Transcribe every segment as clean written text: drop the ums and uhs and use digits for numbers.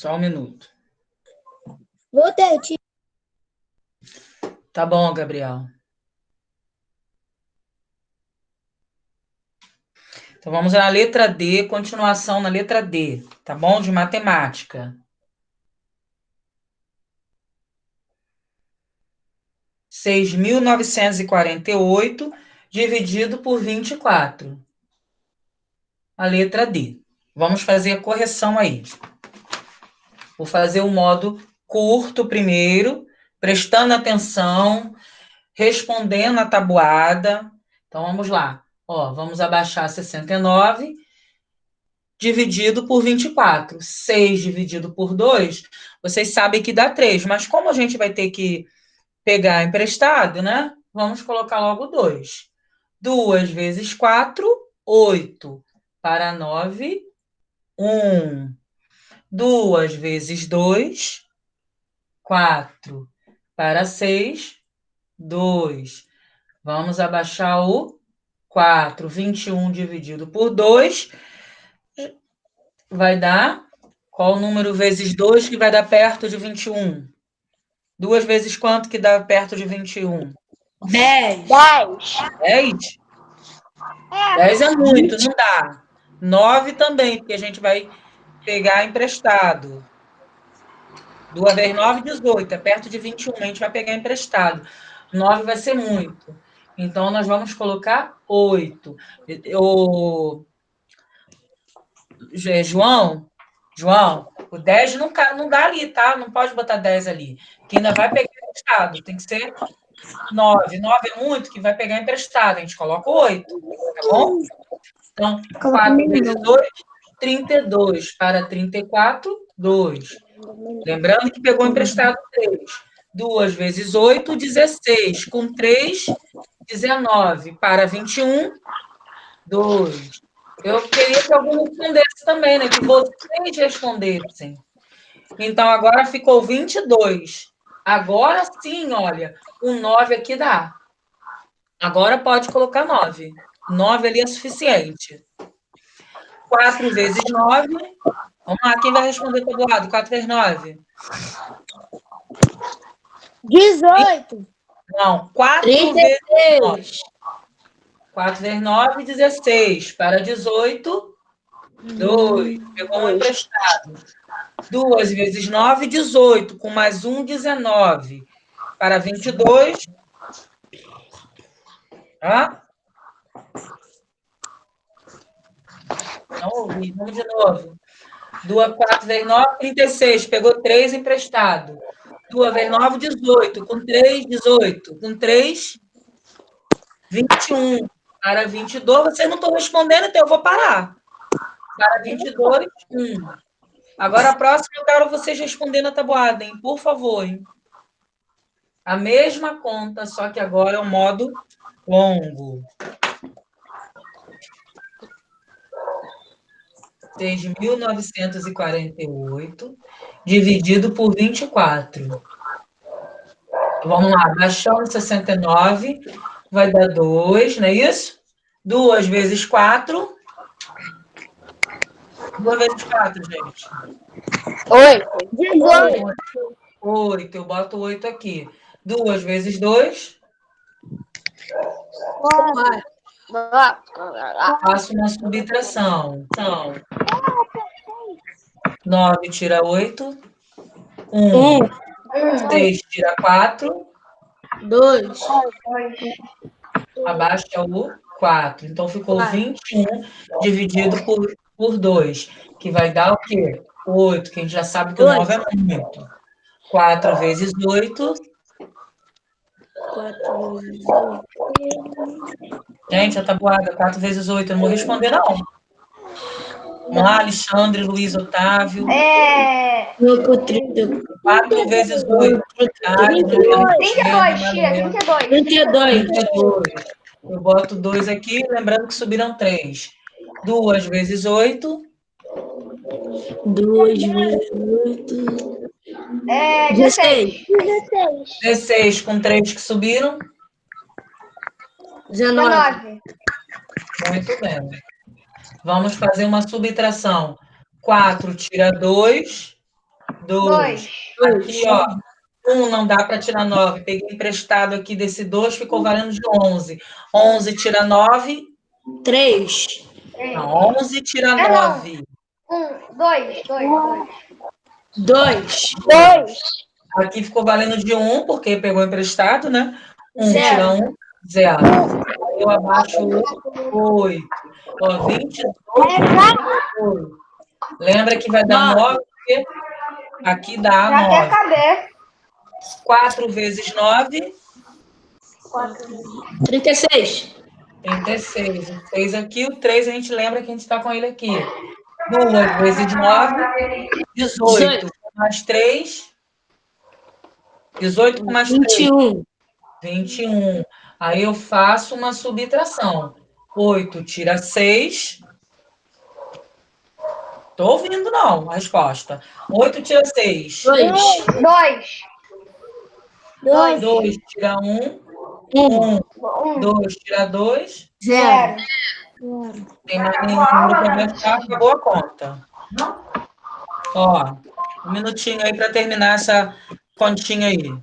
Só um minuto. Voltei, tia. Tá bom, Gabriel. Então, vamos na letra D, continuação na letra D, tá bom? De matemática. 6.948 dividido por 24. A letra D. Vamos fazer a correção aí. Vou fazer o modo curto primeiro, prestando atenção, respondendo a tabuada. Então, vamos lá. Ó, vamos abaixar 69 dividido por 24. 6 dividido por 2, vocês sabem que dá 3, mas como a gente vai ter que pegar emprestado, né? Vamos colocar logo 2. 2 vezes 4, 8. Para 9, 1. 2 vezes 2, 4. Para 6, 2. Vamos abaixar o 4. 21 dividido por 2 vai dar... Qual o número vezes 2 que vai dar perto de 21? 2 vezes quanto que dá perto de 21? 10. 10? 10 é muito, não dá. 9 também, porque a gente vai pegar emprestado. 2 vezes 9, 18. É perto de 21, a gente vai pegar emprestado. 9 vai ser muito. Então, nós vamos colocar 8. João, o 10 não dá ali, tá? Não pode botar 10 ali, que ainda vai pegar emprestado. Tem que ser 9. 9 é muito, que vai pegar emprestado. A gente coloca 8, tá bom? Então, 4 vezes 2, 32. Para 34, 2. Lembrando que pegou emprestado 3. 2 vezes 8, 16. Com 3, 19. Para 21, 2. Eu queria que alguém respondesse também, né? Que vocês respondessem. Então, agora ficou 22. Agora sim, olha, o 9 aqui dá. Agora pode colocar 9. 9 ali é suficiente. 4 vezes 9. Vamos lá, quem vai responder todo lado? 4 vezes 9? 18. Não, 4 vezes 9. 4 vezes 9, 16. Para 18, 2. Pegou um emprestado. 2 vezes 9, 18. Com mais 1, 19. Para 22. Hã? Não ouvi. Vamos de novo. 2, 4 vezes 9, 36. Pegou 3 emprestado. 2 vezes 9, 18. Com 3, 18. Com 3, 21. Para 22, vocês não estão respondendo, então eu vou parar. Para 22, 1. Agora, a próxima, eu quero vocês respondendo a tabuada, hein? Por favor, hein? A mesma conta, só que agora é o modo longo. 6.948 dividido por 24. Vamos lá, baixando 69, vai dar 2, não é isso? 2 vezes 4. 2 vezes 4, gente. 8. 18. 8, eu boto 8 aqui. 2 vezes 2. Faço uma subtração. Então, 9 tira 8. 1. 6 tira 4. 2. Abaixa o 4. Então, ficou 21 dividido por 2, que vai dar o quê? 8, que a gente já sabe que o 9 é muito. 4 vezes 8. 4 vezes 8. Gente, a tabuada, 4 vezes 8. Eu não vou responder, não. Vamos lá, Alexandre, Luiz, Otávio. 4 vezes 8. 32, tia, 32. 32. Eu boto 2 aqui, lembrando que subiram 3. 2 vezes 8. 2 vezes 8. 16. 16 com 3 que subiram. 19. Muito bem. Vamos fazer uma subtração. 4 tira 2. 2. Aqui, ó. 1 não dá para tirar 9. Peguei emprestado aqui desse 2, ficou valendo de 11. 11 tira 9. 3. Não, 11 tira 9. 2. 2. Aqui ficou valendo de 1, porque pegou emprestado, né? 1 tira Zero. 1, 0. Aí eu abaixo 8. Ó, 22 menos 8. Lembra que vai dar 9, porque aqui dá Já 9. quer caber. 4 vezes 9, 36. 36. O 6 aqui, o 3 a gente lembra que a gente está com ele aqui. 2 vezes 9, 18. Mais 3, 18 com mais 3. 21. 21. Aí eu faço uma subtração. 8 tira 6. Tô ouvindo, não, a resposta. 8 tira 6. 2. 2 tira 1. 1. 2 tira 2. 0. Tem mais nenhum número para gastar, acabou a conta. Ó, um minutinho aí para terminar essa continha aí.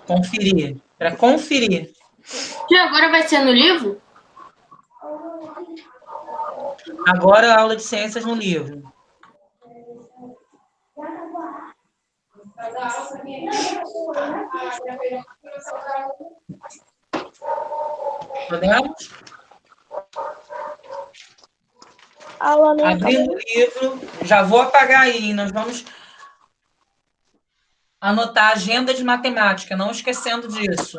Conferir. Para conferir. E agora vai ser no livro? Agora a aula de ciências no livro. Podemos? Abrindo o livro. Já vou apagar aí. Nós vamos anotar a agenda de matemática, não esquecendo disso.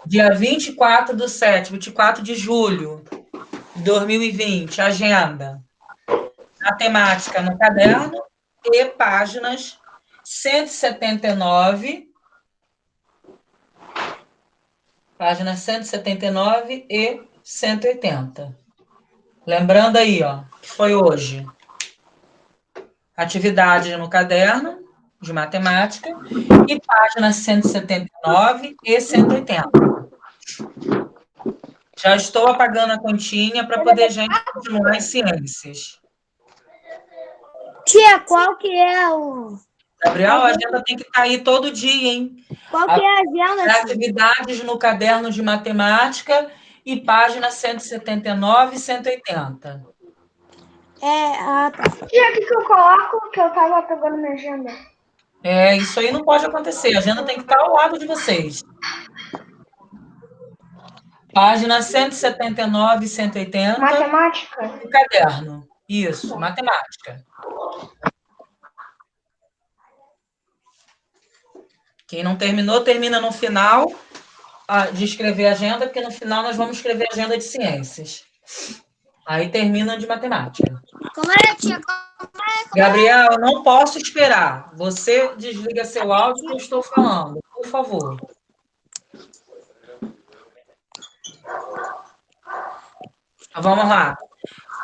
Dia 24/7, 24 de julho de 2020, agenda. Matemática no caderno e páginas 179, páginas 179 e 180. Lembrando aí, ó, que foi hoje. Atividade no caderno de matemática e páginas 179 e 180. Já estou apagando a continha para poder a gente continuar em ciências. Tia, qual que é o... Gabriel, a agenda tem que estar aí todo dia, hein? Qual que é a agenda, tia? Atividades no caderno de matemática e páginas 179 e 180. Tá. Tia, o que eu coloco? Que eu tava pegando minha agenda. Isso aí não pode acontecer. A agenda tem que estar ao lado de vocês. Página 179 e 180. Matemática? No caderno. Isso, matemática. Quem não terminou, termina no final de escrever a agenda, porque no final nós vamos escrever a agenda de ciências. Aí termina de matemática. Como é, tia? Gabriel, eu não posso esperar. Você desliga seu áudio que eu estou falando, por favor. Vamos lá.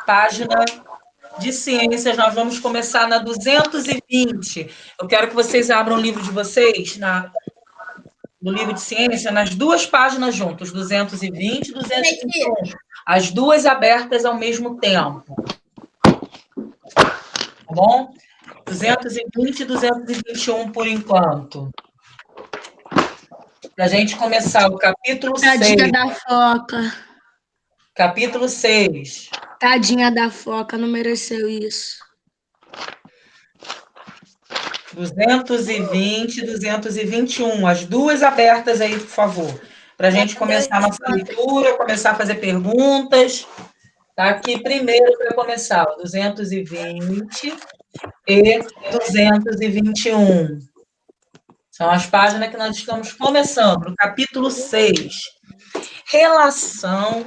Página de ciências, nós vamos começar na 220. Eu quero que vocês abram o livro de vocês, no livro de ciência, nas duas páginas juntos, 220 e 221. As duas abertas ao mesmo tempo. Tá bom? 220 e 221 por enquanto. Para a gente começar o capítulo 6. Tadinha da foca. Capítulo 6. Tadinha da foca, não mereceu isso. 220 e 221. As duas abertas aí, por favor. Para a gente começar a nossa leitura, começar a fazer perguntas. Tá aqui primeiro para começar, 220 e 221. São as páginas que nós estamos começando, no capítulo 6. Relações,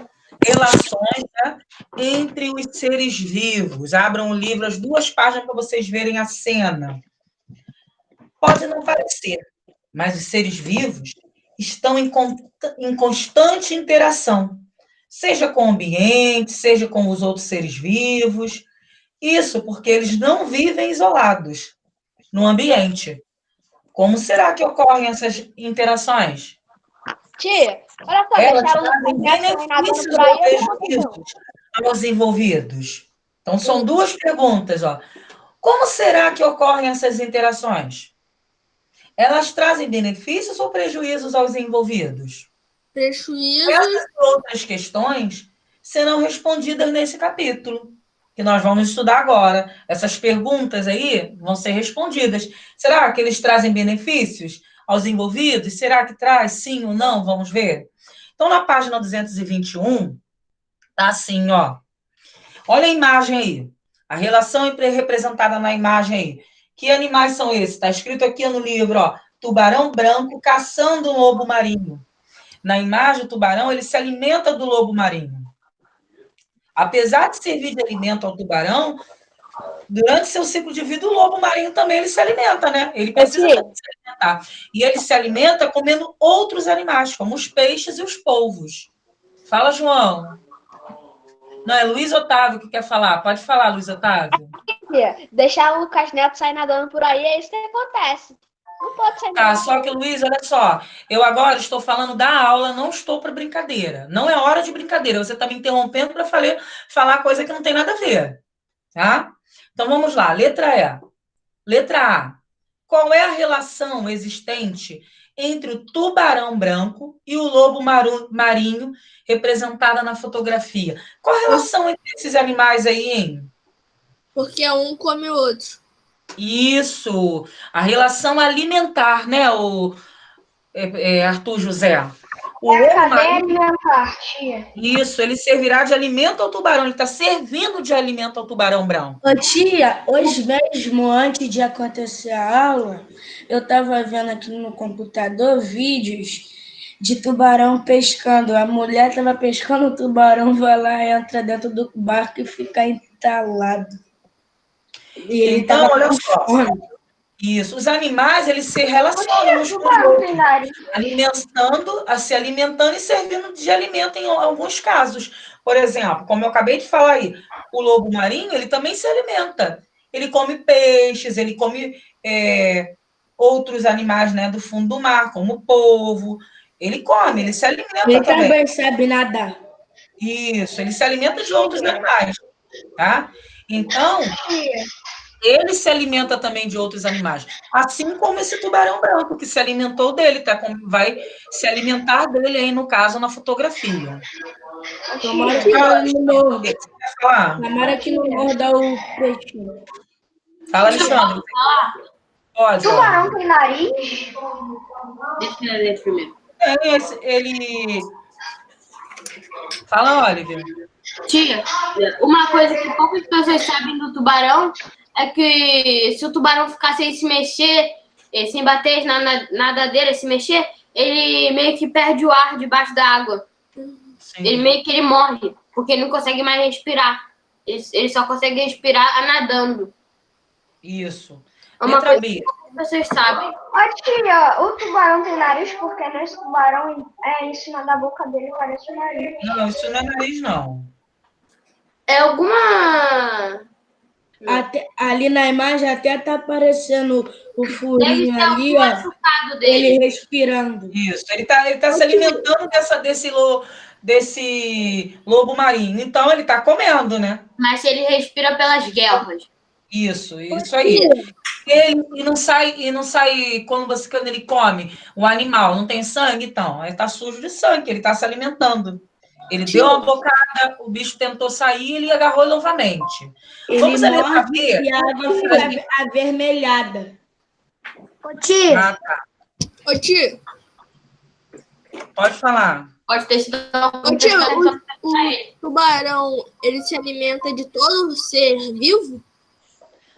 né, entre os seres vivos. Abram o livro, as duas páginas para vocês verem a cena. Pode não parecer, mas os seres vivos estão em constante interação, seja com o ambiente, seja com os outros seres vivos. Isso porque eles não vivem isolados no ambiente. Como será que ocorrem essas interações? Tia, olha só, Elas deixaram trazem no benefícios por aí, aos envolvidos. Então, são duas perguntas, ó. Como será que ocorrem essas interações? Elas trazem benefícios ou prejuízos aos envolvidos? Prejuízo. Essas e outras questões serão respondidas nesse capítulo, que nós vamos estudar agora. Essas perguntas aí vão ser respondidas. Será que eles trazem benefícios aos envolvidos? Será que traz, sim ou não? Vamos ver. Então, na página 221, tá assim, ó. Olha a imagem aí. A relação representada na imagem aí. Que animais são esses? Está escrito aqui no livro, ó. Tubarão branco caçando um lobo marinho. Na imagem, o tubarão, ele se alimenta do lobo marinho. Apesar de servir de alimento ao tubarão, durante seu ciclo de vida, o lobo marinho também ele se alimenta, né? Ele precisa se alimentar. E ele se alimenta comendo outros animais, como os peixes e os polvos. Fala, João. Não, é Luiz Otávio que quer falar. Pode falar, Luiz Otávio. Deixar o Lucas Neto sair nadando por aí, é isso que acontece. Não pode sair Tá, só que, Luiz, olha só. Eu agora estou falando da aula, não estou para brincadeira. Não é hora de brincadeira. Você está me interrompendo para falar coisa que não tem nada a ver. Tá? Então, vamos lá. Letra E. Letra A. Qual é a relação existente entre o tubarão branco e o lobo marinho representada na fotografia? Qual a relação entre esses animais aí, hein? Porque um come o outro. Isso, a relação alimentar, né, Arthur José? O lobo marinho, alimentar, tia. isso, ele servirá de alimento ao tubarão, ele está servindo de alimento ao tubarão branco. Ô, tia, hoje mesmo, antes de acontecer a aula, eu estava vendo aqui no computador vídeos de tubarão pescando. A mulher estava pescando, o tubarão vai lá, entra dentro do barco e fica entalado. E ele Então, estava olha com só. fome. Isso, os animais, eles se relacionam uns com os outros, se alimentando e servindo de alimento em alguns casos. Por exemplo, como eu acabei de falar aí, o lobo marinho, ele também se alimenta. Ele come peixes, ele come outros animais, né, do fundo do mar, como o polvo. Ele come, ele se alimenta Ele também. também sabe nadar. Isso, ele se alimenta de outros animais, tá? Então, ele se alimenta também de outros animais. Assim como esse tubarão branco, que se alimentou dele, tá? Vai se alimentar dele aí, no caso, na fotografia. Tomara que não morda. O que você quer falar? Tomara que não morda o peixinho. Fala, Alexandre. Pode. Tubarão tem nariz? Deixa eu ler primeiro. Ele... Fala, Oliver. Tia, uma coisa que poucas pessoas sabem do tubarão é que se o tubarão ficar sem se mexer, sem bater na nadadeira, se mexer, ele meio que perde o ar debaixo da água. Sim. Ele meio que ele morre, porque ele não consegue mais respirar. Ele só consegue respirar nadando. Isso. É uma Letra coisa B. que poucas pessoas sabem. Ó, tia, o tubarão tem nariz porque nesse tubarão em cima da boca dele parece um nariz. Não, isso não é nariz, não. É alguma... Ali na imagem até tá aparecendo o Deve furinho ter ali, algum ó. machucado dele. Ele respirando. Isso. Ele tá se alimentando desse lobo marinho. Então, ele tá comendo, né? Mas ele respira pelas guelras. Isso aí. E não sai quando ele come o animal, não tem sangue, então. Ele tá sujo de sangue, ele tá se alimentando. Ele deu uma bocada, o bicho tentou sair, ele agarrou novamente. Vamos Ele à letra morde B. e a água fica avermelhada. Ô, tia, Ah, tá. Ô, tio, Pode falar. Pode ter sido Ô, tio, o tubarão, ele se alimenta de todo ser vivo?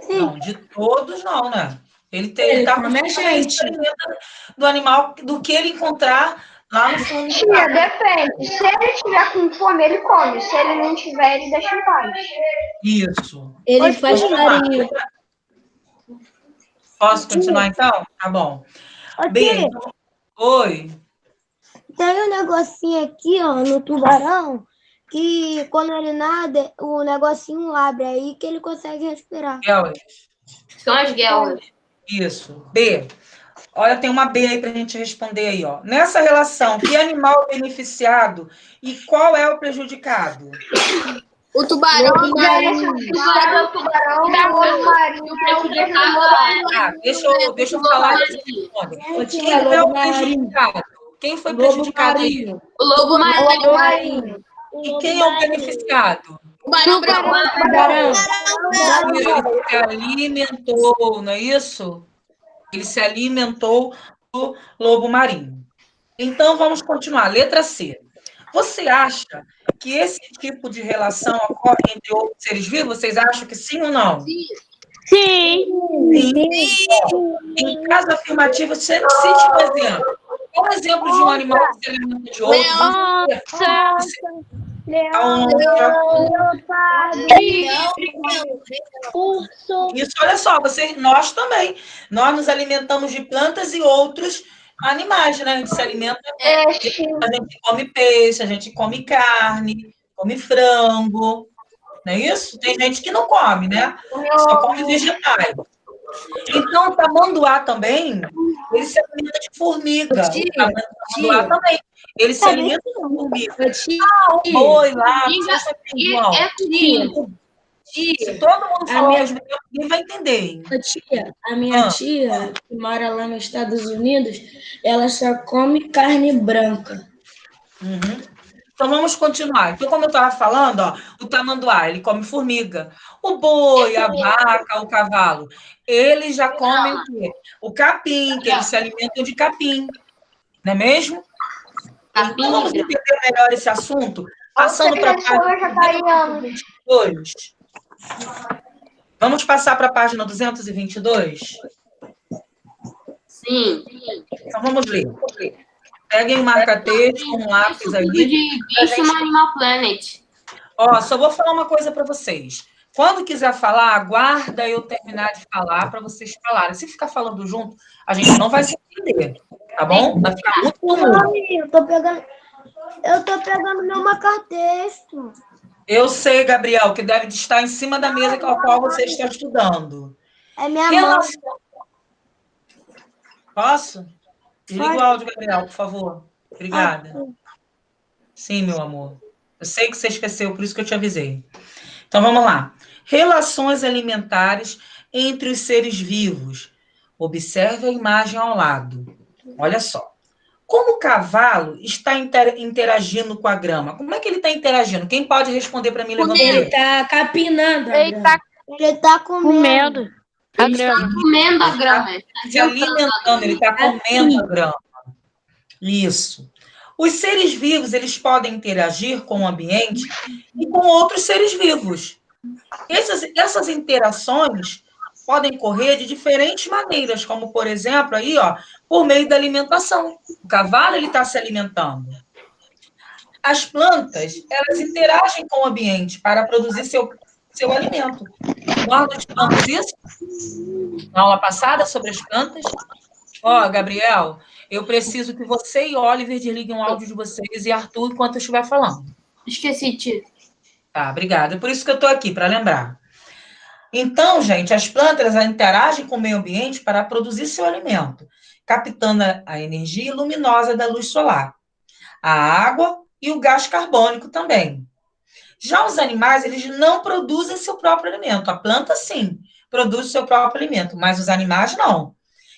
Não, de todos não, né? Ele tá com come a gente. se alimenta do animal, do que ele encontrar lá no fundo do tia, mar. depende. Se ele estiver com fome, ele come. Se ele não tiver, ele deixa em paz. Isso. Ele faz carinho. Posso continuar, então? Tá bom. Ô, B, tia, então... Oi. tem um negocinho aqui, ó, no tubarão, que quando ele nada, o negocinho abre aí que ele consegue respirar. Guelras. São as guelras. Isso. B. Olha, tem uma B aí para a gente responder aí, ó. Nessa relação, que animal é beneficiado e qual é o prejudicado? O tubarão Lobo marinho. O tubarão e o lobo marinho é o mesmo animal. Ah, deixa eu falar aqui. Ô, Quem tia, foi lobo o marinho. prejudicado? Quem foi Lobo prejudicado aí? marinho. O lobo marinho. Lobo marinho. E quem é o beneficiado? Tubarão branco. Tubarão. Ele se alimentou, não é isso? Ele se alimentou do lobo marinho. Então, vamos continuar. Letra C. Você acha que esse tipo de relação ocorre entre outros seres vivos? Vocês acham que sim ou não? Sim. Sim. Em caso afirmativo, sempre cite um exemplo. Qual é o exemplo de um animal que se alimenta de outro? Isso, olha só, nós também. Nós nos alimentamos de plantas e outros animais, né? A gente se alimenta, a gente come peixe, a gente come carne, come frango, não é isso? Tem gente que não come, né? Só come vegetais. Então, o tamanduá também, ele se alimenta de formiga. O tamanduá também. Ele se alimenta de formiga. O boi lá, se todo mundo falar ao mesmo tempo, ninguém vai entender. Hein? A minha tia, que mora lá nos Estados Unidos, ela só come carne branca. Uhum. Então, vamos continuar. Então, como eu estava falando, ó, o tamanduá, ele come formiga. O boi, a vaca, o cavalo, eles já comem o quê? O capim, que eles se alimentam de capim. Não é mesmo? Então, vamos entender melhor esse assunto, passando para a página 222. Vamos passar para a página 222? Sim. Então, vamos ler. Peguem o marca-texto com um lápis aí. De bicho no Animal Planet. Ó, só vou falar uma coisa para vocês. Quando quiser falar, aguarda eu terminar de falar para vocês falarem. Se ficar falando junto, a gente não vai se entender, tá bom? Vai ficar muito comum. Eu tô pegando meu marca-texto. Eu sei, Gabriel, que deve estar em cima da mesa com a qual você está estudando. É minha mão. Posso? Desliga o áudio, Gabriel, por favor. Obrigada. Sim, meu amor. Eu sei que você esqueceu, por isso que eu te avisei. Então, vamos lá. Relações alimentares entre os seres vivos. Observe a imagem ao lado. Olha só. Como o cavalo está interagindo com a grama? Como é que ele está interagindo? Quem pode responder para mim? Levanta Ele está capinando. Ele tá comendo. Ele está Comendo a grama. se alimentando, ele está comendo a grama. Isso. Os seres vivos, eles podem interagir com o ambiente e com outros seres vivos. Essas interações podem ocorrer de diferentes maneiras, como, por exemplo, aí, ó, por meio da alimentação. O cavalo, ele está se alimentando. As plantas, elas interagem com o ambiente para produzir seu alimento. Nós estudamos isso na aula passada sobre as plantas. Ó, Gabriel, eu preciso que você e Oliver desliguem o áudio de vocês e Arthur enquanto eu estiver falando. Esqueci, tia. Tá, obrigada. Por isso que eu estou aqui, para lembrar. Então, gente, as plantas interagem com o meio ambiente para produzir seu alimento, captando a energia luminosa da luz solar, a água e o gás carbônico também. Já os animais, eles não produzem seu próprio alimento. A planta, sim, produz seu próprio alimento, mas os animais, não.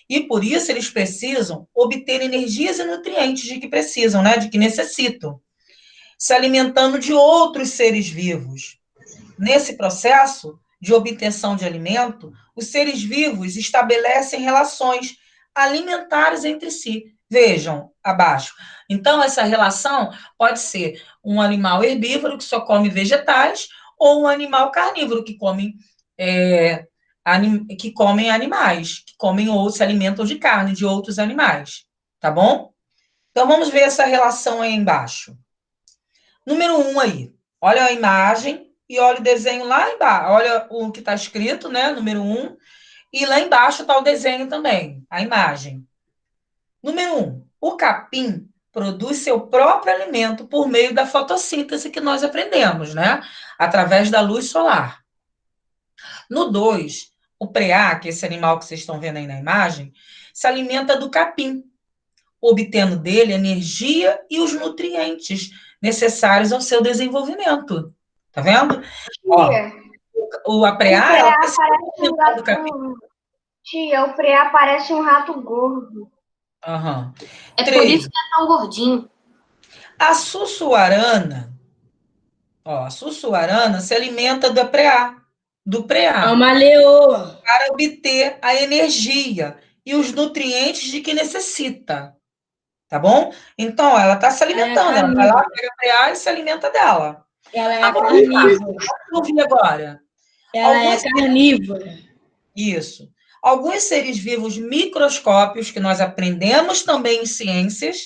E por isso eles precisam obter energias e nutrientes de que precisam, né? De que necessitam, se alimentando de outros seres vivos. Nesse processo de obtenção de alimento, os seres vivos estabelecem relações alimentares entre si. Vejam abaixo. Então, essa relação pode ser um animal herbívoro que só come vegetais ou um animal carnívoro que comem animais, que comem ou se alimentam de carne de outros animais, tá bom? Então, vamos ver essa relação aí embaixo. Número 1 aí. Olha a imagem e olha o desenho lá embaixo. Olha o que está escrito, né? Número 1. E lá embaixo está o desenho também, a imagem. Número 1. O capim produz seu próprio alimento por meio da fotossíntese que nós aprendemos, né? Através da luz solar. No 2, o preá, que é esse animal que vocês estão vendo aí na imagem, se alimenta do capim, obtendo dele energia e os nutrientes necessários ao seu desenvolvimento, Tá vendo? Ó, Tia, a preá, ela vai se parece um alimentar do capim. gato. Tia, o preá parece um rato gordo. Aham. É por 3. isso que é tão gordinho. A sussuarana, ó, a sussuarana se alimenta do preá, É uma leoa. para obter a energia e os nutrientes de que necessita, tá bom? Então, ela está se alimentando, ela vai lá, pega a preá e se alimenta dela. Ela é Agora, carnívora. vamos ver agora. Ela é carnívora. Isso. Alguns seres vivos microscópios, que nós aprendemos também em ciências,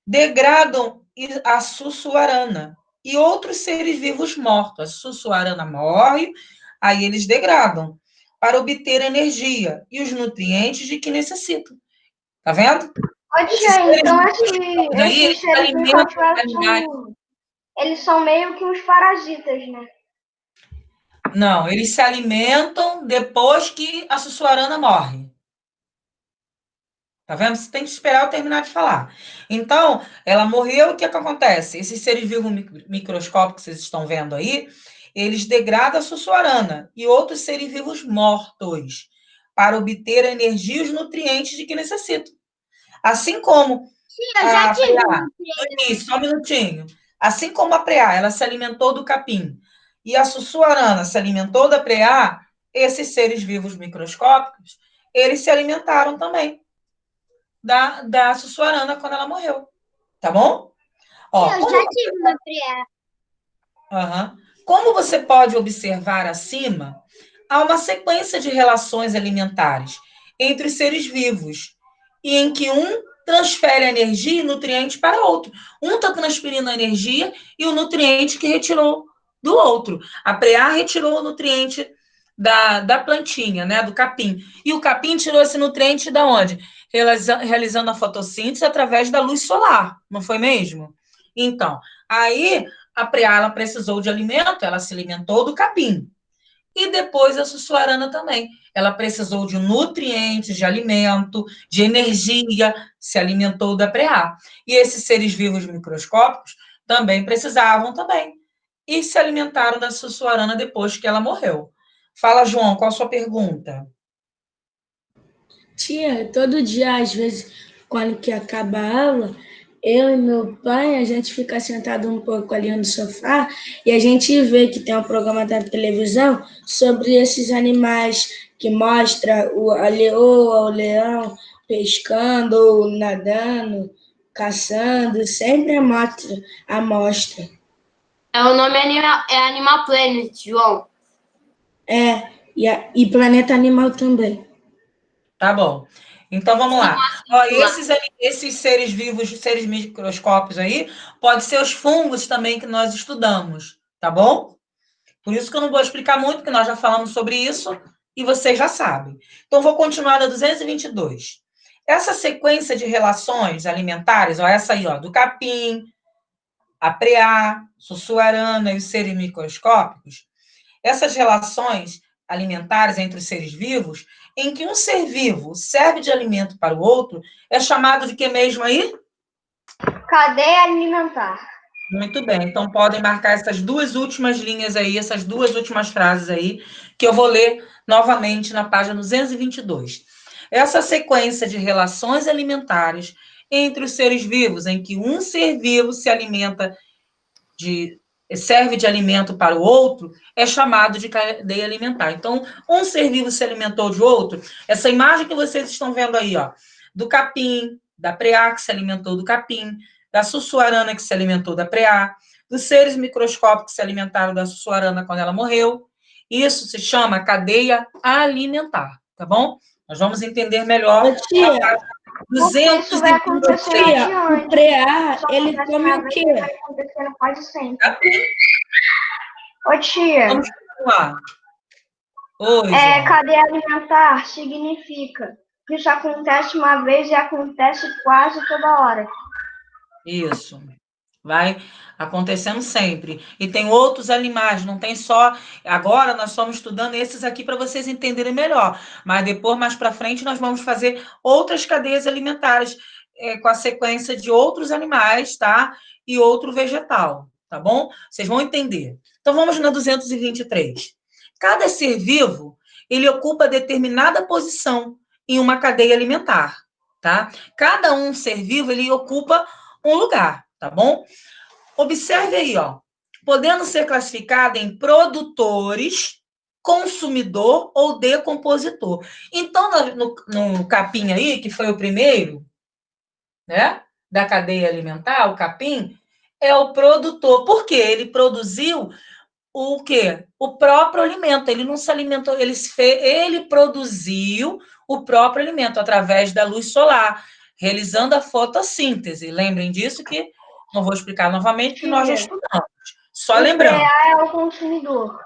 degradam a sussuarana. E outros seres vivos mortos. A sussuarana morre, aí eles degradam para obter energia e os nutrientes de que necessitam. Tá vendo? Ô, tia, então Daí, esses seres microscópicos, eles são meio que uns parasitas, né? Não, eles se alimentam depois que a sussuarana morre. Tá vendo? Você tem que esperar eu terminar de falar. Então, ela morreu, o que é que acontece? Esses seres vivos microscópicos que vocês estão vendo aí, eles degradam a sussuarana e outros seres vivos mortos para obter a energia e os nutrientes de que necessitam. Assim como Eu já tive preá, só um minutinho. Assim como a preá, ela se alimentou do capim e a sussuarana se alimentou da preá, esses seres vivos microscópicos, eles se alimentaram também da sussuarana quando ela morreu. Tá bom? Ó, eu já tive uma preá. Como você pode observar acima, há uma sequência de relações alimentares entre os seres vivos, e em que um transfere energia e nutrientes para outro. Um está transferindo a energia e o nutriente que retirou do outro. A preá retirou o nutriente da plantinha, né, do capim. E o capim tirou esse nutriente da onde? Realizando a fotossíntese através da luz solar, não foi mesmo? Então, aí a preá ela precisou de alimento, ela se alimentou do capim. E depois a sussuarana também. Ela precisou de nutrientes, de alimento, de energia, se alimentou da preá. E esses seres vivos microscópicos também precisavam também. E se alimentaram da sussuarana depois que ela morreu. Fala, João, qual a sua pergunta? Tia, todo dia, às vezes, quando que acaba a aula, eu e meu pai, a gente fica sentado um pouco ali no sofá e a gente vê que tem um programa da televisão sobre esses animais que mostra a leoa, o leão pescando, nadando, caçando, sempre a mostra. O nome é Animal Planet, João. E Planeta Animal também. Tá bom. Então vamos lá. Ó, esses seres vivos, seres microscópios aí, pode ser os fungos também que nós estudamos, tá bom? Por isso que eu não vou explicar muito, porque nós já falamos sobre isso e vocês já sabem. Então vou continuar na 222. Essa sequência de relações alimentares, ó, essa aí, ó, do capim, a preá, sussuarana e os seres microscópicos, essas relações alimentares entre os seres vivos, em que um ser vivo serve de alimento para o outro, é chamado de que mesmo aí? Cadeia alimentar. Muito bem, então podem marcar essas duas últimas linhas aí, essas duas últimas frases aí, que eu vou ler novamente na página 222. Essa sequência de relações alimentares entre os seres vivos, em que um ser vivo se alimenta serve de alimento para o outro, é chamado de cadeia alimentar. Então, um ser vivo se alimentou de outro, essa imagem que vocês estão vendo aí, ó, do capim, da preá que se alimentou do capim, da sussuarana que se alimentou da preá, dos seres microscópicos que se alimentaram da sussuarana quando ela morreu. Isso se chama cadeia alimentar, tá bom? Nós vamos entender melhor. Tia, 223. O preá, ele come o quê? Vai acontecendo quase sempre. Ô, tia. Vamos continuar. Oi, cadeia alimentar significa que isso acontece uma vez e acontece quase toda hora. Isso. Vai acontecendo sempre. E tem outros animais, não tem só. Agora nós estamos estudando esses aqui para vocês entenderem melhor. Mas depois, mais para frente, nós vamos fazer outras cadeias alimentares com a sequência de outros animais, tá? E outro vegetal, tá bom? Vocês vão entender. Então, vamos na 223. Cada ser vivo, ele ocupa determinada posição em uma cadeia alimentar, tá? Cada um ser vivo, ele ocupa um lugar, tá bom? Observe aí, ó. Podendo ser classificado em produtores, consumidor ou decompositor. Então, no capim aí, que foi o primeiro, né, da cadeia alimentar, o capim, é o produtor. Por quê? Ele produziu o quê? O próprio alimento. Ele não se alimentou, ele produziu o próprio alimento através da luz solar, realizando a fotossíntese. Lembrem disso que não vou explicar novamente, que nós já estudamos. Só lembrando. O PA é o consumidor.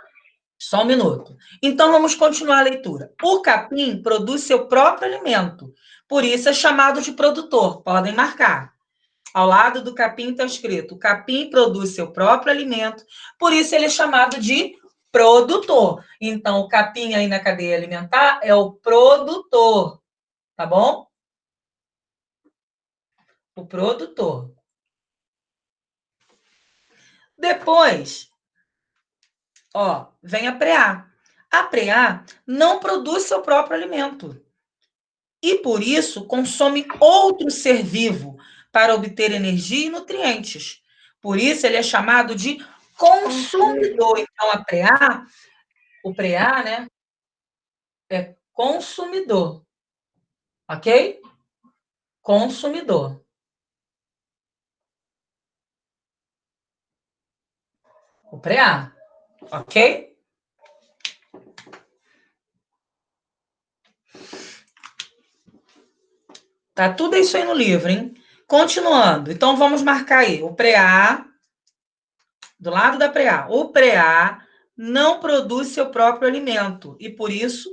Só um minuto. Então, vamos continuar a leitura. O capim produz seu próprio alimento. Por isso é chamado de produtor. Podem marcar. Ao lado do capim está escrito: o capim produz seu próprio alimento. Por isso ele é chamado de produtor. Então, o capim aí na cadeia alimentar é o produtor. Tá bom? O produtor. Depois, ó, vem a preá. A preá não produz seu próprio alimento. E, por isso, consome outro ser vivo para obter energia e nutrientes. Por isso, ele é chamado de consumidor. Então, o preá, né, é consumidor. Ok? Consumidor. O preá. Ok? Tá tudo isso aí no livro, hein? Continuando. Então, vamos marcar aí. O preá, do lado da preá. O preá não produz seu próprio alimento e, por isso,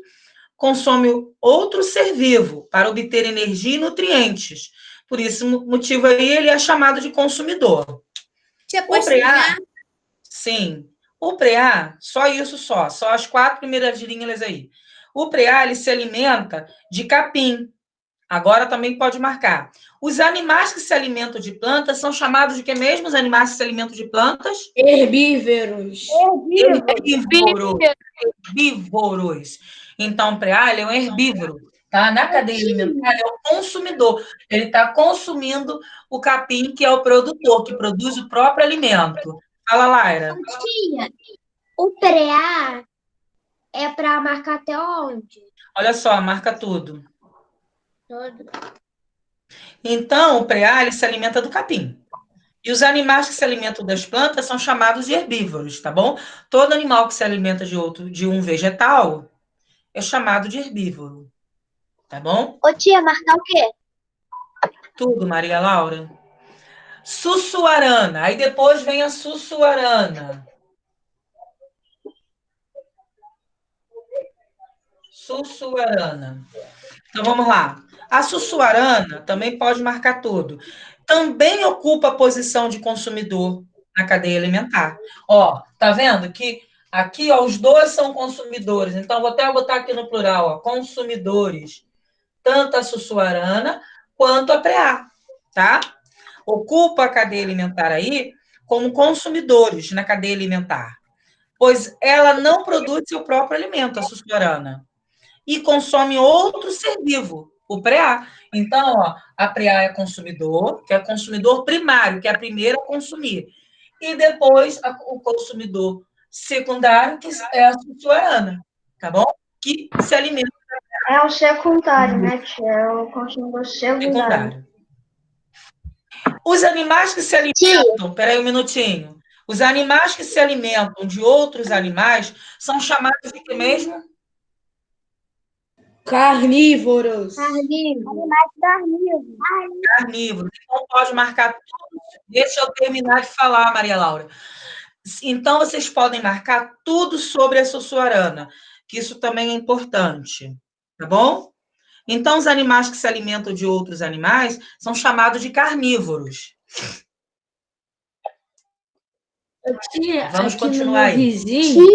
consome outro ser vivo para obter energia e nutrientes. Por esse motivo aí, ele é chamado de consumidor. O preá, sim. O preá, só isso só as 4 primeiras linhas aí. O preá, ele se alimenta de capim. Agora também pode marcar. Os animais que se alimentam de plantas são chamados de que mesmo os animais que se alimentam de plantas? Herbívoros. Herbívoros. Então, o preá, ele é um herbívoro. Tá? Na cadeia alimentar, ele é o consumidor. Ele está consumindo o capim, que é o produtor, que produz o próprio alimento. Fala, Laira. O preá é para marcar até onde? Olha só, marca tudo. Todo. Então, o preá, ele se alimenta do capim. E os animais que se alimentam das plantas são chamados de herbívoros, tá bom? Todo animal que se alimenta de um vegetal é chamado de herbívoro, tá bom? Ô, tia, marcar o quê? Tudo, Maria Laura. Sussuarana. Aí depois vem a sussuarana. Sussuarana. Então, vamos lá. A sussuarana também pode marcar tudo. Também ocupa a posição de consumidor na cadeia alimentar. Ó, tá vendo que aqui, ó, os dois são consumidores. Então, vou até botar aqui no plural, ó, consumidores. Tanto a sussuarana quanto a preá, tá? Ocupa a cadeia alimentar aí como consumidores na cadeia alimentar, pois ela não produz seu próprio alimento, a sussuarana, e consome outro ser vivo, o preá. Então, ó, a preá é consumidor, que é consumidor primário, que é a primeira a consumir. E depois o consumidor secundário, que é a sussuarana, tá bom? Que se alimenta. É o secundário, né, tia? É o consumidor secundário. Os animais que se alimentam... Peraí um minutinho. Os animais que se alimentam de outros animais são chamados de que mesmo? Carnívoros. Animais carnívoros. Carnívoros. Então, pode marcar tudo. Deixa eu terminar de falar, Maria Laura. Então, vocês podem marcar tudo sobre a sussuarana, que isso também é importante. Tá bom? Então, os animais que se alimentam de outros animais são chamados de carnívoros. Tia, Vamos aqui continuar no meu aí. vizinho,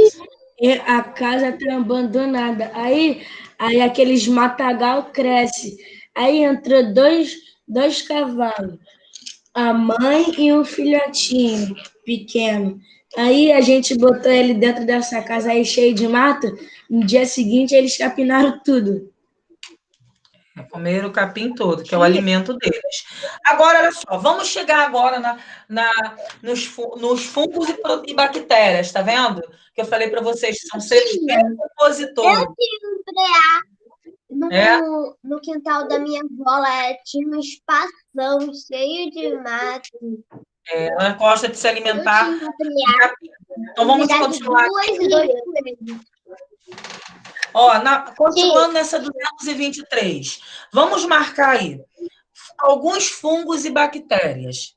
a casa tá abandonada. Aí aqueles matagal cresce. Aí entrou dois cavalos. a mãe e um filhotinho pequeno. Aí a gente botou ele dentro dessa casa aí cheio de mato. No dia seguinte eles capinaram tudo. Comeram o capim todo, que é o alimento deles. Agora, olha só, vamos chegar agora nos fungos e bactérias, tá vendo? Que eu falei para vocês, são seres decompositores. No quintal da minha avó, tinha um espação cheio de mato. Ela gosta de se alimentar de capim. Então, vamos continuar. Ó, continuando nessa 223. Vamos marcar aí alguns fungos e bactérias.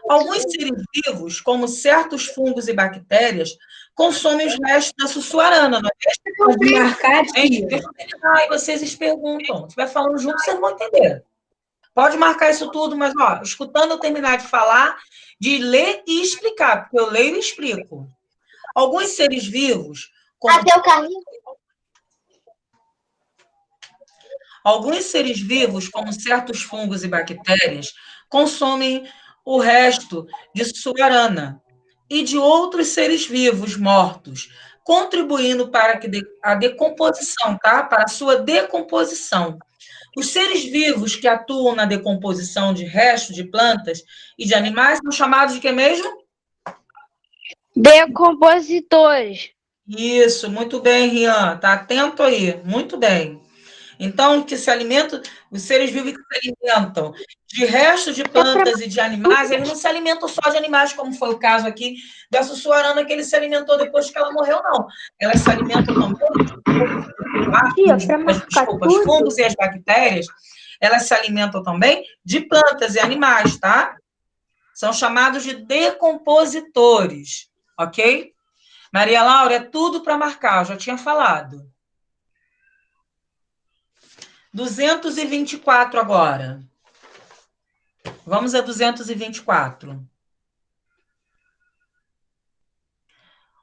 Alguns seres vivos, como certos fungos e bactérias, consomem os restos da sussuarana. Não é? Pode marcar aqui. Ai, vocês se perguntam. Se estiver falando junto, vocês vão entender. Pode marcar isso tudo, mas, ó, escutando eu terminar de falar, de ler e explicar, porque eu leio e explico. Alguns seres vivos... Até o carrinho. Alguns seres vivos, como certos fungos e bactérias, consomem o resto de sussuarana e de outros seres vivos mortos, contribuindo para a decomposição, tá? Para a sua decomposição. Os seres vivos que atuam na decomposição de restos de plantas e de animais são chamados de quê mesmo? Decompositores. Isso, muito bem, Rian. Tá atento aí, muito bem. Então, os seres vivos que se alimentam de restos de plantas e de animais, eles não se alimentam só de animais, como foi o caso aqui da sussuarana, que ele se alimentou depois que ela morreu, não. Elas se alimentam também os fungos e as bactérias, elas se alimentam também de plantas e animais, tá? São chamados de decompositores, ok? Maria Laura, é tudo para marcar, eu já tinha falado. 224 agora. Vamos a 224.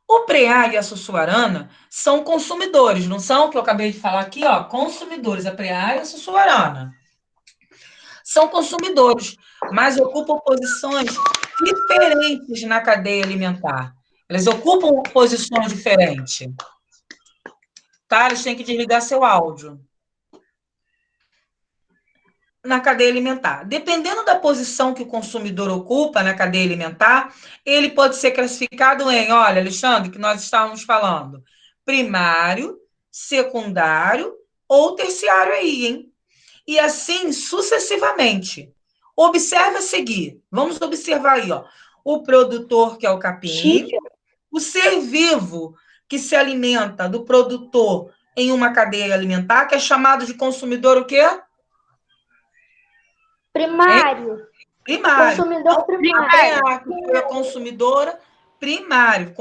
O preá e a sussuarana são consumidores, não são? Que eu acabei de falar aqui, ó, consumidores, a preá e a sussuarana. São consumidores, mas ocupam posições diferentes na cadeia alimentar. Eles ocupam posições diferentes. Tá? Eles têm que desligar seu áudio. Na cadeia alimentar. Dependendo da posição que o consumidor ocupa na cadeia alimentar, ele pode ser classificado em, olha, Alexandre, que nós estávamos falando, primário, secundário ou terciário aí, hein? E assim sucessivamente. Observe a seguir. Vamos observar aí, ó. O produtor, que é o capim, o ser vivo que se alimenta do produtor em uma cadeia alimentar, que é chamado de consumidor o quê? Primário. Primário. Consumidor primário. A preá, que foi a consumidora primário.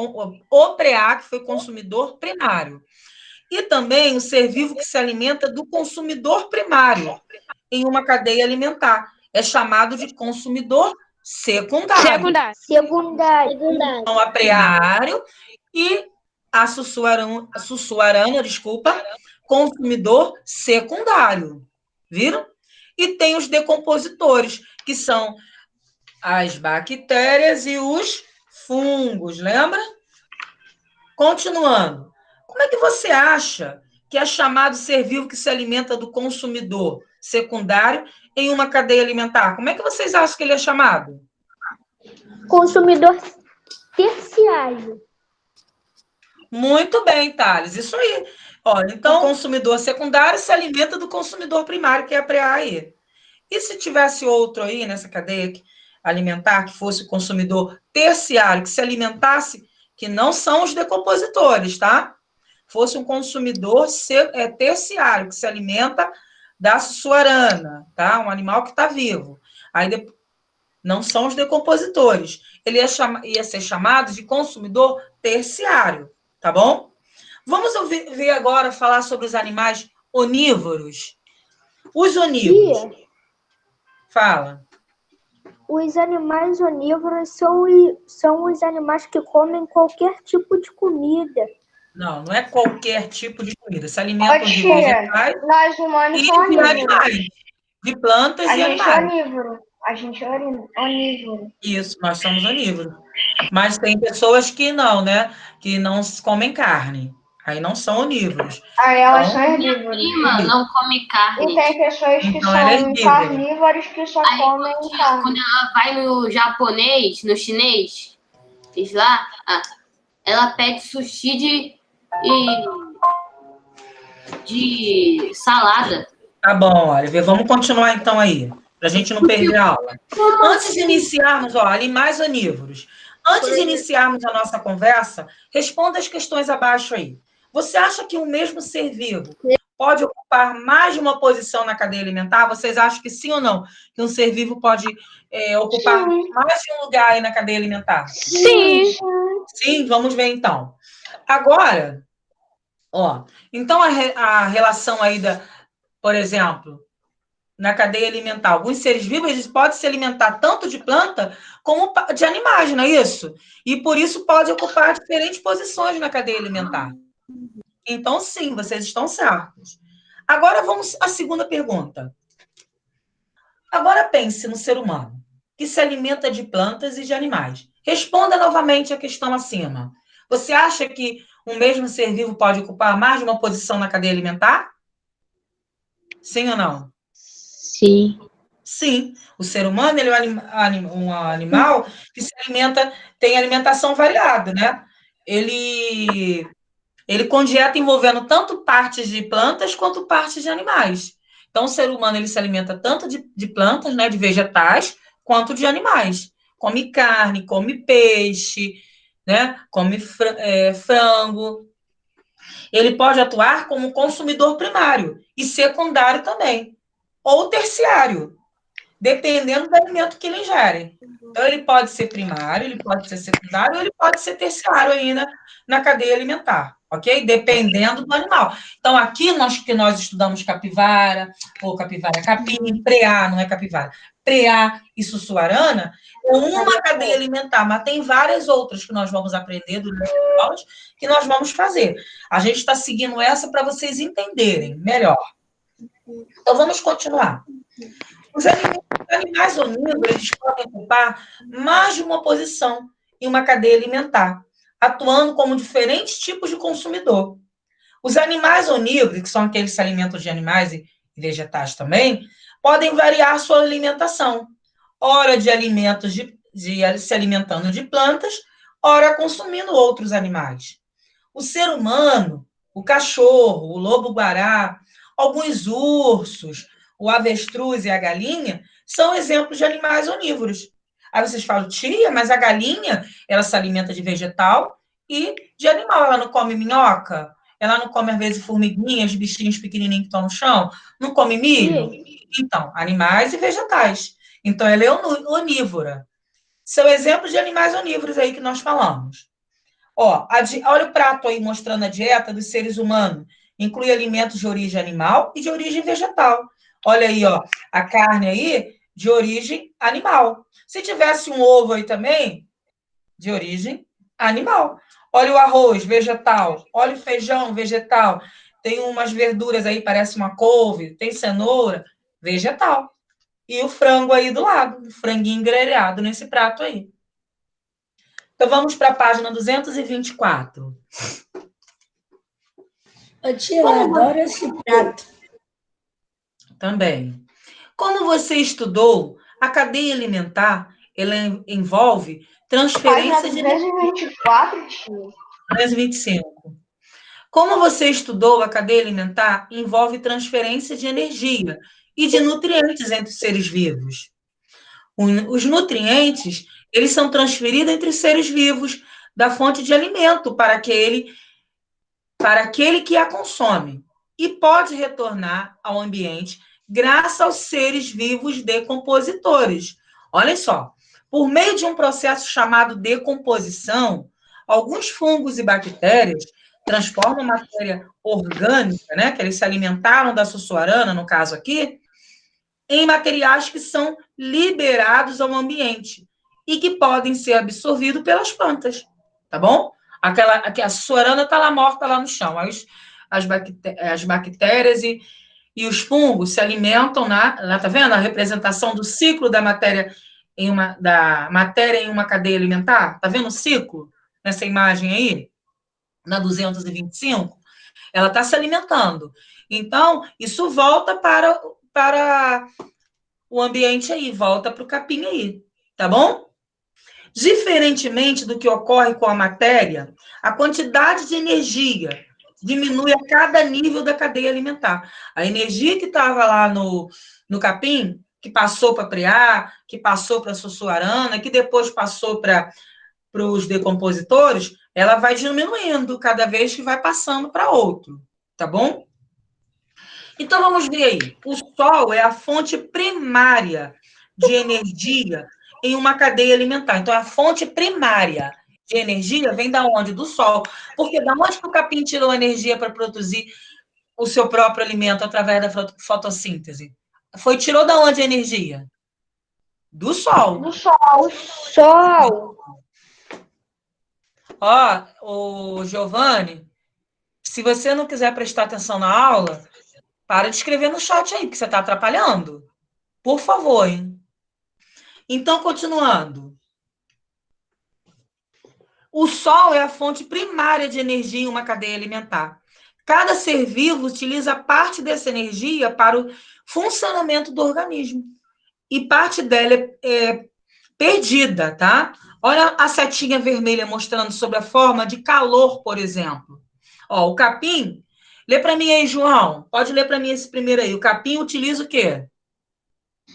O preá, que foi consumidor primário. E também o ser vivo que se alimenta do consumidor primário em uma cadeia alimentar. É chamado de consumidor secundário. Secundário. Então, a primário e a sussuarana, consumidor secundário. Viram? E tem os decompositores, que são as bactérias e os fungos, lembra? Continuando. Como é que você acha que é chamado ser vivo que se alimenta do consumidor secundário em uma cadeia alimentar? Como é que vocês acham que ele é chamado? Consumidor terciário. Muito bem, Thales. Isso aí. Olha, então, o consumidor secundário se alimenta do consumidor primário, que é a preá aí. E se tivesse outro aí nessa cadeia alimentar, que fosse o consumidor terciário, que se alimentasse, que não são os decompositores, tá? Fosse um consumidor terciário, que se alimenta da sussuarana, tá? Um animal que está vivo. Aí não são os decompositores. Ele ia ser chamado de consumidor terciário, tá bom? Vamos ver agora falar sobre os animais onívoros. Os onívoros. Fala. Os animais onívoros são os animais que comem qualquer tipo de comida. Não, não é qualquer tipo de comida. Se alimentam de vegetais nós humanos e somos de animais. De plantas e animais. A gente é onívoro. A gente é onívoro. Isso, nós somos onívoros. Mas tem pessoas que não, né? Que não comem carne. Aí não são onívoros. Aí elas Então, são herbívoras. Prima não come carne. E tem pessoas que Então ela é são herbívora. carnívoras que só Aí, comem quando carne. ela vai no japonês, no chinês, diz lá, ela pede sushi de salada. Tá bom, Oliver. Vamos continuar então aí, para a gente não perder a aula. Antes de iniciarmos, animais onívoros. Antes de iniciarmos a nossa conversa, responda as questões abaixo aí. Você acha que o mesmo ser vivo pode ocupar mais de uma posição na cadeia alimentar? Vocês acham que sim ou não? Que um ser vivo pode ocupar mais de um lugar aí na cadeia alimentar? Sim. Sim, vamos ver então. Agora, então a relação aí por exemplo, na cadeia alimentar, alguns seres vivos eles podem se alimentar tanto de planta como de animais, não é isso? E por isso pode ocupar diferentes posições na cadeia alimentar. Então, sim, vocês estão certos. Agora vamos à segunda pergunta. Agora pense no ser humano, que se alimenta de plantas e de animais. Responda novamente a questão acima. Você acha que um mesmo ser vivo pode ocupar mais de uma posição na cadeia alimentar? Sim ou não? Sim. Sim. O ser humano ele é um animal que se alimenta, tem alimentação variada, né? Ele com dieta envolvendo tanto partes de plantas quanto partes de animais. Então, o ser humano ele se alimenta tanto de plantas, né, de vegetais, quanto de animais. Come carne, come peixe, né, come frango. Ele pode atuar como consumidor primário e secundário também, ou terciário, dependendo do alimento que ele ingere. Então, ele pode ser primário, ele pode ser secundário, ou ele pode ser terciário ainda na cadeia alimentar, ok? Dependendo do animal. Então, aqui que nós estudamos capivara, capim, preá, não é capivara, preá e sussuarana, é uma cadeia alimentar, mas tem várias outras que nós vamos aprender durante as aulas, que nós vamos fazer. A gente está seguindo essa para vocês entenderem melhor. Então, vamos continuar. Os animais onívoros eles podem ocupar mais de uma posição em uma cadeia alimentar, atuando como diferentes tipos de consumidor. Os animais onívoros, que são aqueles que se alimentam de animais e vegetais também, podem variar sua alimentação. Ora de alimentos se alimentando de plantas, ora consumindo outros animais. O ser humano, o cachorro, o lobo-guará, alguns ursos, o avestruz e a galinha são exemplos de animais onívoros. Aí vocês falam, tia, mas a galinha, ela se alimenta de vegetal e de animal. Ela não come minhoca? Ela não come, às vezes, formiguinhas, bichinhos pequenininhos que estão no chão? Não come milho? Então, animais e vegetais. Então, ela é onívora. São exemplos de animais onívoros aí que nós falamos. Olha o prato aí mostrando a dieta dos seres humanos. Inclui alimentos de origem animal e de origem vegetal. Olha aí, a carne aí de origem animal. Se tivesse um ovo aí também, de origem animal. Olha o arroz, vegetal. Olha o feijão, vegetal. Tem umas verduras aí, parece uma couve. Tem cenoura, vegetal. E o frango aí do lado, o franguinho grelhado nesse prato aí. Então, vamos para a página 224. Tia, eu adoro esse prato. Também. Como você estudou, a cadeia alimentar ela envolve transferência de... 224, tio. 225. Como você estudou, a cadeia alimentar envolve transferência de energia e de nutrientes entre os seres vivos. Os nutrientes, eles são transferidos entre os seres vivos da fonte de alimento para aquele que a consome e pode retornar ao ambiente graças aos seres vivos decompositores. Olha só, por meio de um processo chamado decomposição, alguns fungos e bactérias transformam matéria orgânica, né, que eles se alimentaram da sussuarana, no caso aqui, em materiais que são liberados ao ambiente e que podem ser absorvidos pelas plantas, tá bom? A sussuarana está lá morta lá no chão, as bactérias e e os fungos se alimentam lá, tá vendo? A representação do ciclo da matéria em uma cadeia alimentar. Tá vendo o ciclo nessa imagem aí? Na 225? Ela está se alimentando. Então, isso volta para o ambiente aí, volta para o capim aí, tá bom? Diferentemente do que ocorre com a matéria, a quantidade de energia diminui a cada nível da cadeia alimentar. A energia que estava lá no capim, que passou para a preá, que passou para a sussuarana, que depois passou para os decompositores, ela vai diminuindo cada vez que vai passando para outro, tá bom? Então, vamos ver aí. O Sol é a fonte primária de energia em uma cadeia alimentar. Então, a fonte primária de energia vem da onde? Do Sol. Porque da onde que o capim tirou energia para produzir o seu próprio alimento através da fotossíntese? Tirou da onde a energia? Do Sol. Do Sol. Sol. Ó, o Giovanni, se você não quiser prestar atenção na aula, para de escrever no chat aí, porque você está atrapalhando. Por favor, hein? Então, continuando. O Sol é a fonte primária de energia em uma cadeia alimentar. Cada ser vivo utiliza parte dessa energia para o funcionamento do organismo. E parte dela é perdida, tá? Olha a setinha vermelha mostrando sobre a forma de calor, por exemplo. Ó, o capim, lê para mim aí, João. Pode ler para mim esse primeiro aí. O capim utiliza o quê?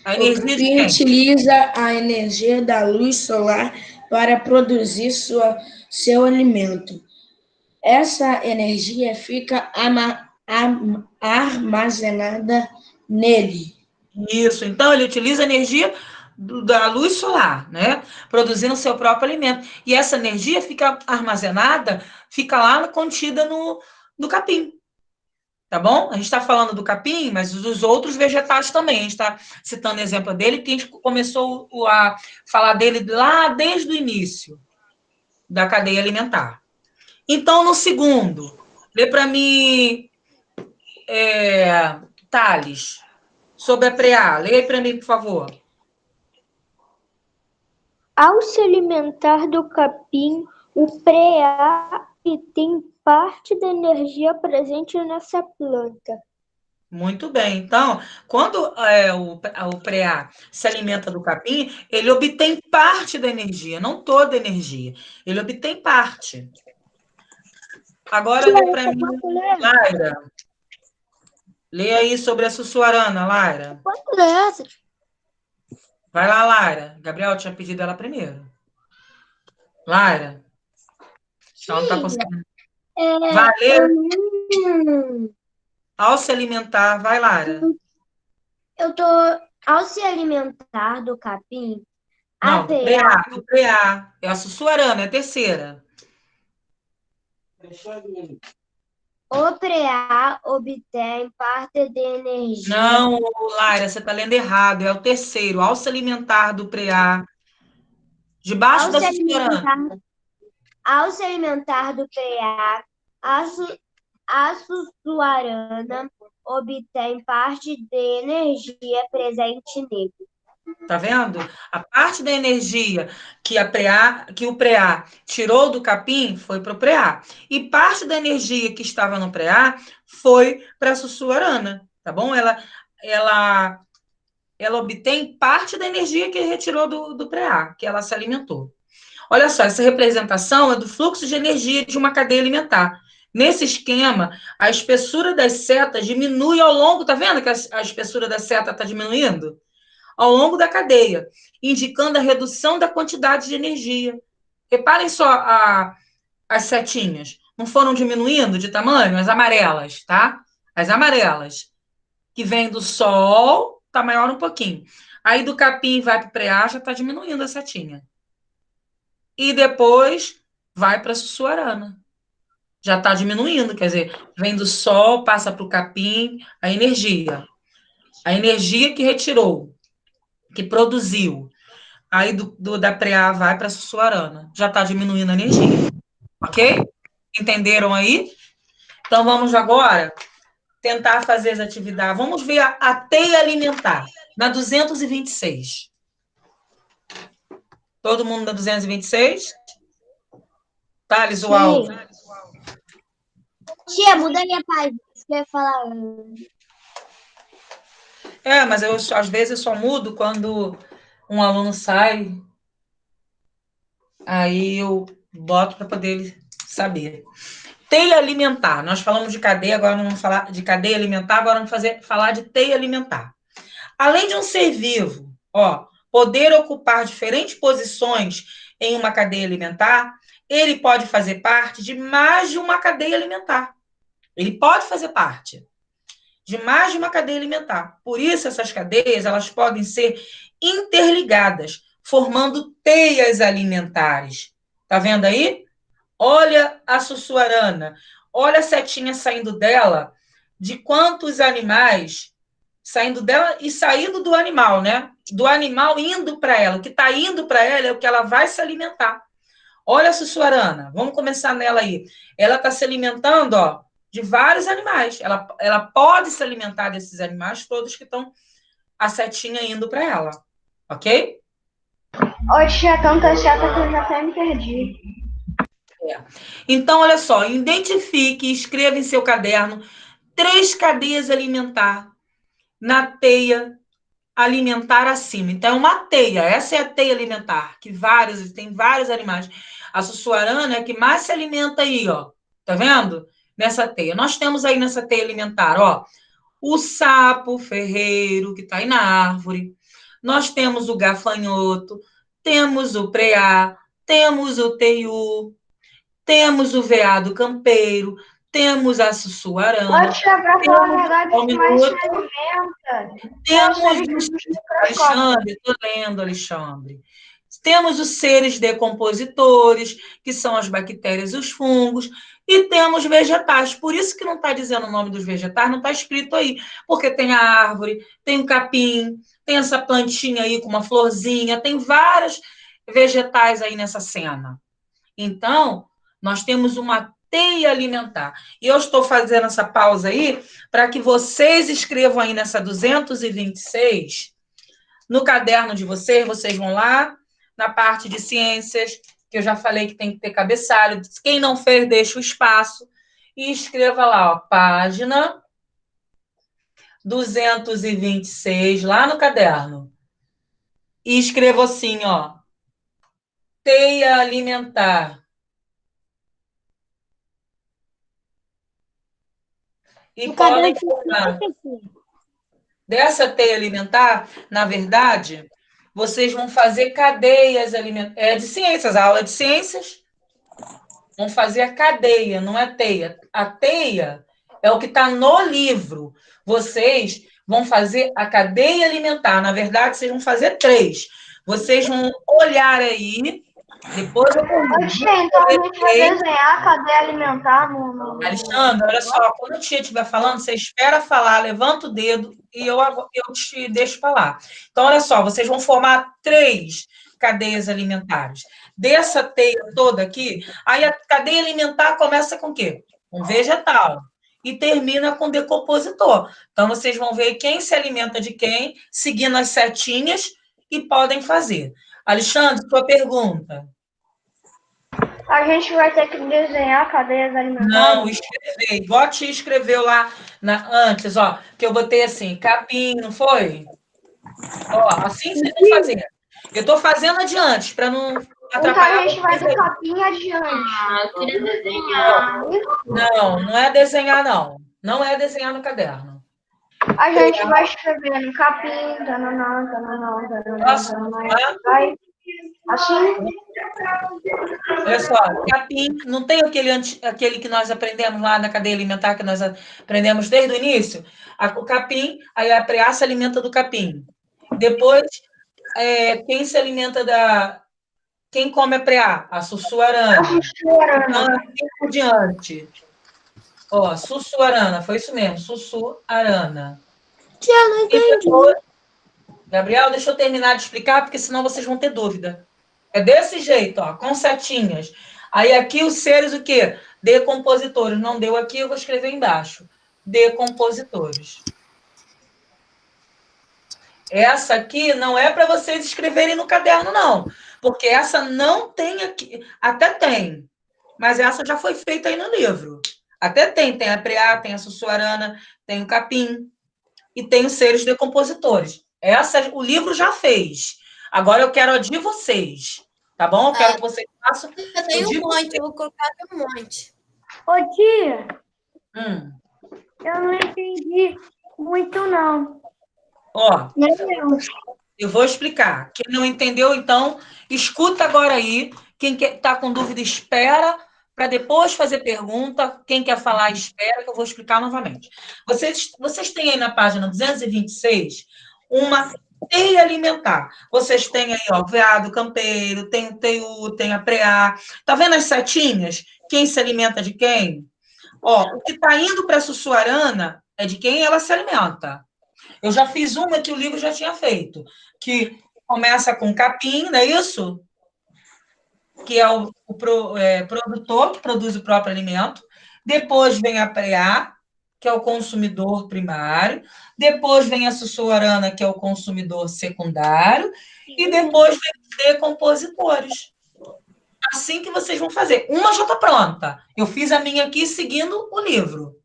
A energia de capim quem? utiliza a energia da luz solar para produzir seu alimento. Essa energia fica armazenada nele. Isso, então ele utiliza a energia da luz solar, né? Produzindo o seu próprio alimento. E essa energia fica armazenada, fica lá contida no capim. Tá bom? A gente está falando do capim, mas dos outros vegetais também. A gente está citando o exemplo dele, que a gente começou a falar dele lá desde o início da cadeia alimentar. Então, no segundo, lê para mim, Thales, sobre a preá. Lê aí para mim, por favor. Ao se alimentar do capim, o preá tem parte da energia presente nessa planta. Muito bem. Então, quando o preá se alimenta do capim, ele obtém parte da energia, não toda a energia. Ele obtém parte. Agora, lê para mim, Laira. Lê aí sobre a sussuarana, Laira. Quanto é essa? Vai lá, Laira. Gabriel tinha pedido ela primeiro. Laira. Ela não está conseguindo. Vai ler. Ao se alimentar, vai, Lara. Ao se alimentar do capim, Não, do preá. É a sussuarana, é a terceira. o preá obtém parte de energia. Não, Lara, você está lendo errado. É o terceiro. Ao se alimentar do preá. Debaixo da sussuarana. Ao se alimentar do preá, a sussuarana obtém parte de energia presente nele. Tá vendo? A parte da energia que o preá tirou do capim foi para o preá. E parte da energia que estava no preá foi para a sussuarana, tá bom? Ela obtém parte da energia que retirou do preá, que ela se alimentou. Olha só, essa representação é do fluxo de energia de uma cadeia alimentar. Nesse esquema, a espessura das setas diminui ao longo, tá vendo que a espessura da seta está diminuindo? Ao longo da cadeia, indicando a redução da quantidade de energia. Reparem só as setinhas. Não foram diminuindo de tamanho? As amarelas, tá? As amarelas. Que vem do Sol, tá maior um pouquinho. Aí do capim vai para o preá, já está diminuindo a setinha. E depois vai para a sussuarana. Já está diminuindo, quer dizer, vem do Sol, passa para o capim, a energia. A energia que retirou, que produziu. Aí da preá vai para a sussuarana. Já está diminuindo a energia. Ok? Entenderam aí? Então vamos agora tentar fazer as atividades. Vamos ver a teia alimentar, na 226. Todo mundo na 226? Thales, o áudio. Tia, muda aí a página. Você quer falar? Mas eu, às vezes eu só mudo quando um aluno sai, aí eu boto para poder ele saber. Teia alimentar. Nós falamos de cadeia, agora não vamos falar de cadeia alimentar, agora vamos falar de teia alimentar. Além de um ser vivo, poder ocupar diferentes posições em uma cadeia alimentar, ele pode fazer parte de mais de uma cadeia alimentar. Ele pode fazer parte de mais de uma cadeia alimentar. Por isso, essas cadeias, elas podem ser interligadas, formando teias alimentares. Tá vendo aí? Olha a sussuarana. Olha a setinha saindo dela, de quantos animais saindo dela e saindo do animal, né? Do animal indo para ela. O que está indo para ela é o que ela vai se alimentar. Olha a sussuarana. Vamos começar nela aí. Ela está se alimentando, de vários animais. Ela pode se alimentar desses animais todos que estão a setinha indo para ela. Ok? Ô, tia, tanta seta que eu já até me perdi. Então, olha só. Identifique e escreva em seu caderno 3 cadeias alimentares na teia alimentar acima. Então, é uma teia. Essa é a teia alimentar, que tem vários animais. A sussuarana é a que mais se alimenta aí, Tá vendo? Nessa teia. Nós temos aí nessa teia alimentar, o sapo ferreiro, que está aí na árvore. Nós temos o gafanhoto, temos o preá, temos o teiu, temos o veado campeiro, temos a sussuarana. Ô, tia, pra falar a verdade, o que mais se alimenta. Temos Alexandre, estou lendo, Alexandre. Temos os seres decompositores, que são as bactérias e os fungos, e temos vegetais. Por isso que não está dizendo o nome dos vegetais, não está escrito aí, porque tem a árvore, tem o capim, tem essa plantinha aí com uma florzinha, tem vários vegetais aí nessa cena. Então, nós temos uma teia alimentar. E eu estou fazendo essa pausa aí para que vocês escrevam aí nessa 226, no caderno de vocês vão lá na parte de ciências, que eu já falei que tem que ter cabeçalho. Quem não fez, deixa o espaço e escreva lá, página 226, lá no caderno. E escreva assim, teia alimentar. E podem formar. Dessa teia alimentar, na verdade, vocês vão fazer cadeias alimentares. É de ciências, a aula é de ciências. Vão fazer a cadeia, não é teia. A teia é o que está no livro. Vocês vão fazer a cadeia alimentar. Na verdade, vocês vão fazer 3. Vocês vão olhar aí. Depois eu pergunto. Então a gente vai desenhar a cadeia alimentar no... Alexandre, olha só, quando a tia estiver falando, você espera falar, levanta o dedo e eu te deixo falar. Então, olha só, vocês vão formar 3 cadeias alimentares. Dessa teia toda aqui, aí a cadeia alimentar começa com o quê? Com vegetal. E termina com decompositor. Então, vocês vão ver quem se alimenta de quem, seguindo as setinhas, e podem fazer. Alexandre, sua pergunta. A gente vai ter que desenhar cadeias alimentares? Não, escrever. Igual a tia escreveu lá antes, que eu botei assim, capim, não foi? Assim vocês vão fazer. Eu estou fazendo adiante, para não atrapalhar. Então a gente vai do capim adiante. Eu queria desenhar. Não é desenhar, não. Não é desenhar no caderno. A gente vai escrever no capim, vai. Assim? Olha só, capim, não tem aquele que nós aprendemos lá na cadeia alimentar, que nós aprendemos desde o início? O capim, aí a preá se alimenta do capim. Depois, quem se alimenta quem come a preá? A sussuarana. Então, assim por diante. Sussuarana, foi isso mesmo, sussuarana. Tia, não entendi. Gabriel, deixa eu terminar de explicar, porque senão vocês vão ter dúvida. É desse jeito, com setinhas. Aí aqui os seres, o quê? Decompositores. Não deu aqui, eu vou escrever embaixo. decompositores. Essa aqui não é para vocês escreverem no caderno, não. Porque essa não tem aqui. Até tem, mas essa já foi feita aí no livro. Até tem a preá, tem a sussuarana, tem o capim e tem os seres decompositores. Essa o livro já fez. Agora eu quero a de vocês, tá bom? Eu quero que vocês façam. Eu tenho um monte, eu vou colocar um monte. Ô, tia, Hum. eu não entendi muito, não. Ó, eu vou explicar. Quem não entendeu, então, escuta agora aí. Quem está com dúvida, espera para depois fazer pergunta. Quem quer falar, espera, que eu vou explicar novamente. Vocês têm aí na página 226 uma teia alimentar. Vocês têm aí, ó, veado, campeiro, tem o teiu, tem a preá. Tá vendo as setinhas? Quem se alimenta de quem? Ó, o que está indo para a sussuarana é de quem ela se alimenta. Eu já fiz uma que o livro já tinha feito, que começa com capim, não é isso? Que é o produtor que produz o próprio alimento. Depois vem a preá, que é o consumidor primário. Depois vem a sussuarana, que é o consumidor secundário. E depois vem os decompositores. Assim que vocês vão fazer. Uma já está pronta. Eu fiz a minha aqui seguindo o livro,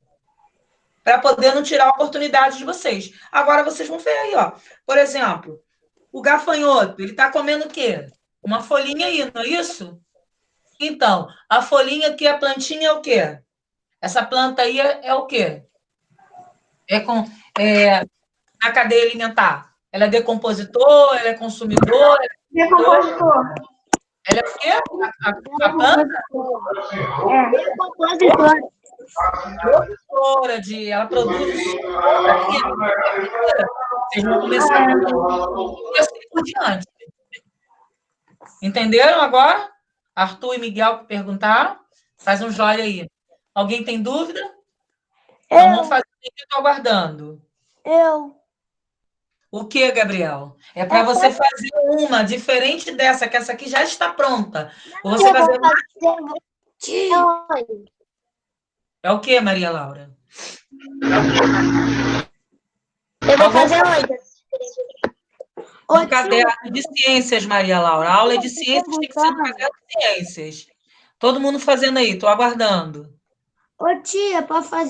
para poder não tirar a oportunidade de vocês. Agora vocês vão ver aí, ó. Por exemplo, o gafanhoto, ele está comendo o quê? Uma folhinha aí, não é isso? Então, a folhinha aqui, a plantinha é o quê? Essa planta aí é o quê? Na cadeia alimentar. Ela é decompositor, ela é consumidor, Decompositor. ela é o quê? A planta? Decompositor. Ela produz. Vocês vão começar e assim por diante. Entenderam agora? Arthur e Miguel que perguntaram. Faz um joinha aí. Alguém tem dúvida? Então, vamos fazer o que eu estou aguardando. O que, Gabriel? É para você fazer uma diferente dessa, que essa aqui já está pronta. Ou você fazer uma... É o que, Maria Laura? Eu vou fazer hoje. Um caderno de ciências, Maria Laura. A aula é de ciências, tem que ser um caderno de ciências. Todo mundo fazendo aí, estou aguardando. Ô, tia, para fazer